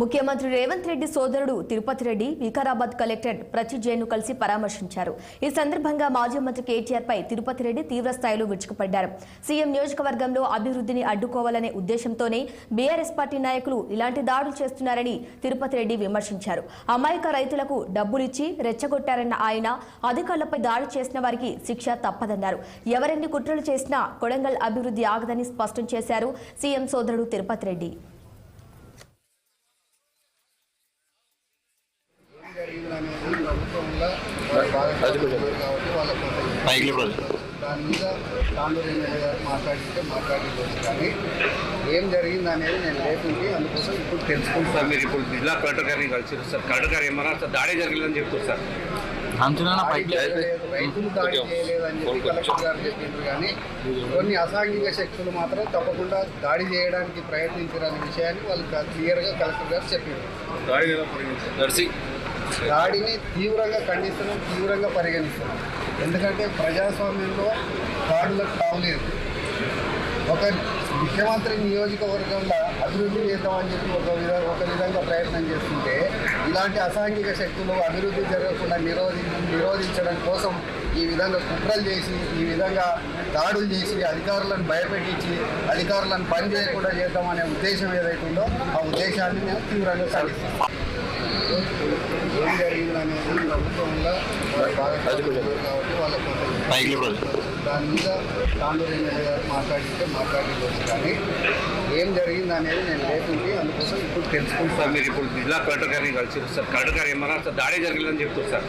ముఖ్యమంత్రి రేవంత్ రెడ్డి సోదరుడు తిరుపతి రెడ్డి వికారాబాద్ కలెక్టర్ ప్రతి జైన్ ను కలిసి పరామర్శించారు. ఈ సందర్భంగా మాజీ మంత్రి కేటీఆర్ పై తిరుపతి రెడ్డి తీవ్ర స్థాయిలో విరుచుకుపడ్డారు. సీఎం నియోజకవర్గంలో అభివృద్ధిని అడ్డుకోవాలనే ఉద్దేశంతోనే బీఆర్ఎస్ పార్టీ నాయకులు ఇలాంటి దాడులు చేస్తున్నారని తిరుపతి రెడ్డి విమర్శించారు. అమాయక రైతులకు డబ్బులిచ్చి రెచ్చగొట్టారన్న ఆయన అధికారులపై దాడి చేసిన వారికి శిక్ష తప్పదన్నారు. ఎవరెన్ని కుట్రలు చేసినా కొడంగల్ అభివృద్ధి ఆగదని స్పష్టం చేశారు సీఎం సోదరుడు తిరుపతి రెడ్డి. దాని మీద తాండూరు ఎమ్మెల్యే గారు మాట్లాడింది కానీ ఏం జరిగింది అనేది నేను లేకుంటే అందుకోసం ఇప్పుడు తెలుసుకుంటాను సార్. మీరు ఇప్పుడు జిల్లా కలెక్టర్ గారిని కలిసి సార్ కలెక్టర్ గారు ఏమన్నా సార్ దాడి జరిగిందని చెప్తారు సార్. రైతులు దాడి చేయలేదని చెప్పి కలెక్టర్ గారు చెప్పిండ్రు కానీ కొన్ని అసాంఘిక శక్తులు మాత్రం తప్పకుండా దాడి చేయడానికి ప్రయత్నించారనే విషయాన్ని వాళ్ళు క్లియర్గా కలెక్టర్ గారు చెప్పారు. దాడిని తీవ్రంగా ఖండిస్తున్నాం, తీవ్రంగా పరిగణిస్తున్నాం. ఎందుకంటే ప్రజాస్వామ్యంలో దాడులకు తావులేదు. ఒక ముఖ్యమంత్రి నియోజకవర్గంలో అభివృద్ధి చేద్దామని చెప్పి ఒక విధంగా ప్రయత్నం చేస్తుంటే ఇలాంటి అసాంఘిక శక్తులు అభివృద్ధి జరగకుండా నిరోధించడం కోసం ఈ విధంగా కుట్రలు చేసి ఈ విధంగా దాడులు చేసి అధికారులను భయపెట్టించి అధికారులను పని చేయకుండా చేద్దామనే ఉద్దేశం ఏదైతే ఉందో ఆ ఉద్దేశాన్ని మేము తీవ్రంగా ఖండిస్తాం. ఏం జరిగింది అనేది ప్రభుత్వంలో కాబట్టి వాళ్ళ దాని మీద తాండూరు ఎమ్మెల్యే గారు మాట్లాడింది కానీ ఏం జరిగింది అనేది నేను లేకుంటే అందుకోసం ఇప్పుడు తెలుసుకుంటాను సార్. మీరు ఇప్పుడు జిల్లా కలెక్టర్ గారిని కలిసి సార్ కలెక్టర్ గారు ఏమన్నా సార్ దాడి జరిగిందని చెప్తారు సార్.